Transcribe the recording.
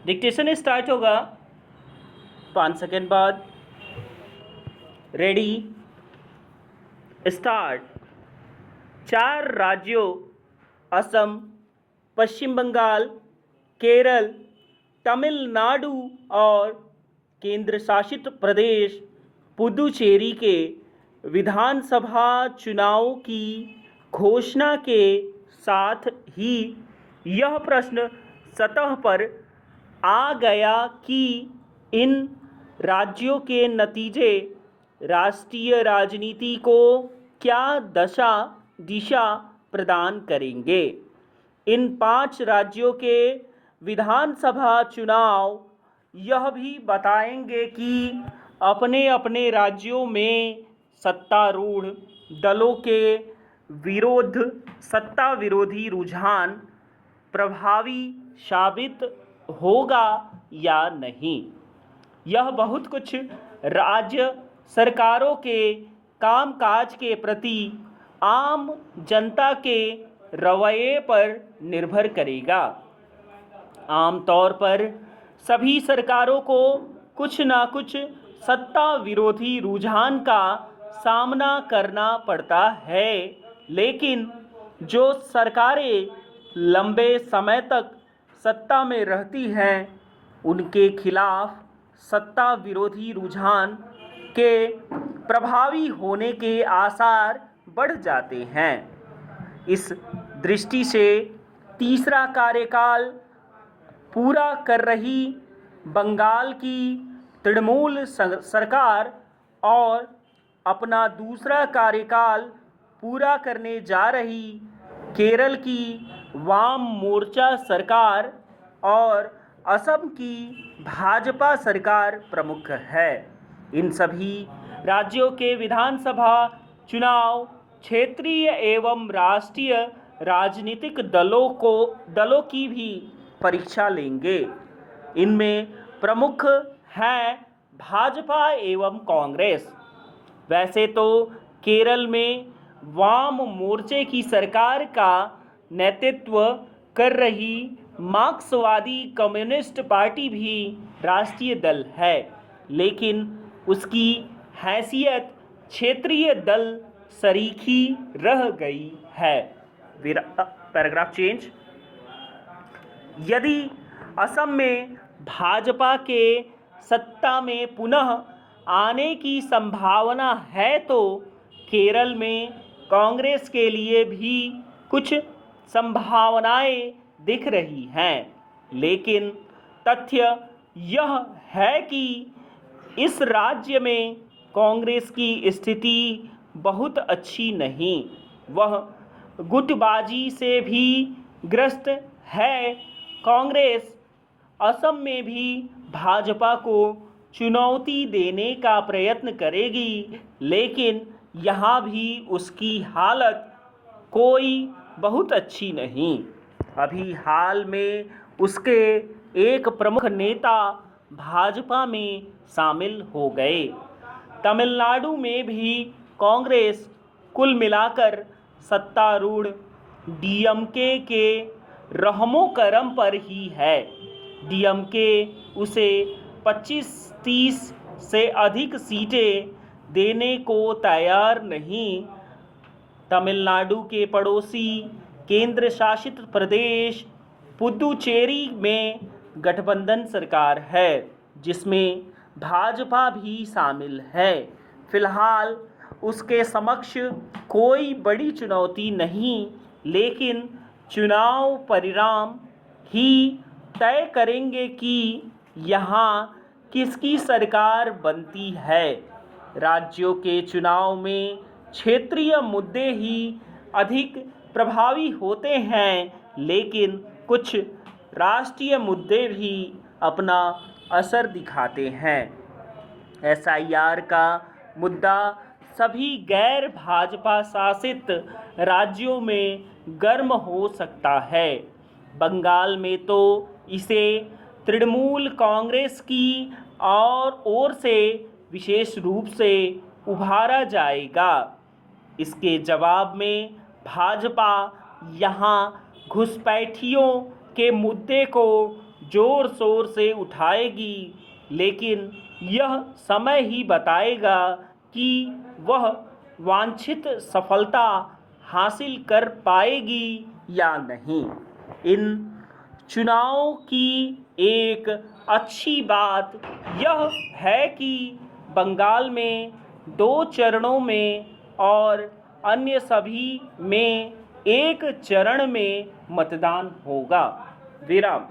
Dictation start होगा 5 second बाद। Ready, start. 4 राज्यों असम, पश्चिम बंगाल, केरल, तमिलनाडु और केंद्र शासित प्रदेश पुदुचेरी के विधानसभा चुनाव की घोषणा के साथ ही यह प्रश्न सतह पर आ गया कि इन राज्यों के नतीजे राष्ट्रीय राजनीति को क्या दिशा प्रदान करेंगे। इन 5 राज्यों के विधानसभा चुनाव यह भी बताएंगे कि अपने अपने राज्यों में सत्तारूढ़ दलों के विरोध सत्ता विरोधी रुझान प्रभावी साबित होगा या नहीं। यह बहुत कुछ राज्य सरकारों के कामकाज के प्रति आम जनता के रवैये पर निर्भर करेगा। आमतौर पर सभी सरकारों को कुछ ना कुछ सत्ता विरोधी रुझान का सामना करना पड़ता है, लेकिन जो सरकारें लंबे समय तक सत्ता में रहती हैं उनके खिलाफ सत्ता विरोधी रुझान के प्रभावी होने के आसार बढ़ जाते हैं। इस दृष्टि से तीसरा कार्यकाल पूरा कर रही बंगाल की तृणमूल सरकार और अपना दूसरा कार्यकाल पूरा करने जा रही केरल की वाम मोर्चा सरकार और असम की भाजपा सरकार प्रमुख है। इन सभी राज्यों के विधानसभा चुनाव क्षेत्रीय एवं राष्ट्रीय राजनीतिक दलों की भी परीक्षा लेंगे। इनमें प्रमुख हैं भाजपा एवं कांग्रेस। वैसे तो केरल में वाम मोर्चे की सरकार का नेतृत्व कर रही मार्क्सवादी कम्युनिस्ट पार्टी भी राष्ट्रीय दल है, लेकिन उसकी हैसियत क्षेत्रीय दल सरीखी रह गई है। Paragraph change. यदि असम में भाजपा के सत्ता में पुनः आने की संभावना है तो केरल में कांग्रेस के लिए भी कुछ संभावनाएं दिख रही हैं, लेकिन तथ्य यह है कि इस राज्य में कांग्रेस की स्थिति बहुत अच्छी नहीं। वह गुटबाजी से भी ग्रस्त है। कांग्रेस असम में भी भाजपा को चुनौती देने का प्रयत्न करेगी, लेकिन यहाँ भी उसकी हालत कोई बहुत अच्छी नहीं। अभी हाल में उसके एक प्रमुख नेता भाजपा में शामिल हो गए। तमिलनाडु में भी कांग्रेस कुल मिलाकर सत्तारूढ़ डीएमके के रहमो करम पर ही है। डीएमके उसे 25-30 से अधिक सीटें देने को तैयार नहीं। तमिलनाडु के पड़ोसी केंद्र शासित प्रदेश पुदुचेरी में गठबंधन सरकार है, जिसमें भाजपा भी शामिल है। फिलहाल उसके समक्ष कोई बड़ी चुनौती नहीं, लेकिन चुनाव परिणाम ही तय करेंगे कि यहाँ किसकी सरकार बनती है। राज्यों के चुनाव में क्षेत्रीय मुद्दे ही अधिक प्रभावी होते हैं, लेकिन कुछ राष्ट्रीय मुद्दे भी अपना असर दिखाते हैं। एसआईआर का मुद्दा सभी गैर भाजपा शासित राज्यों में गर्म हो सकता है। बंगाल में तो इसे तृणमूल कांग्रेस की ओर से विशेष रूप से उभारा जाएगा। इसके जवाब में भाजपा यहाँ घुसपैठियों के मुद्दे को जोर शोर से उठाएगी, लेकिन यह समय ही बताएगा कि वह वांछित सफलता हासिल कर पाएगी या नहीं। इन चुनावों की एक अच्छी बात यह है कि बंगाल में 2 चरणों में और अन्य सभी में 1 चरण में मतदान होगा। विराम।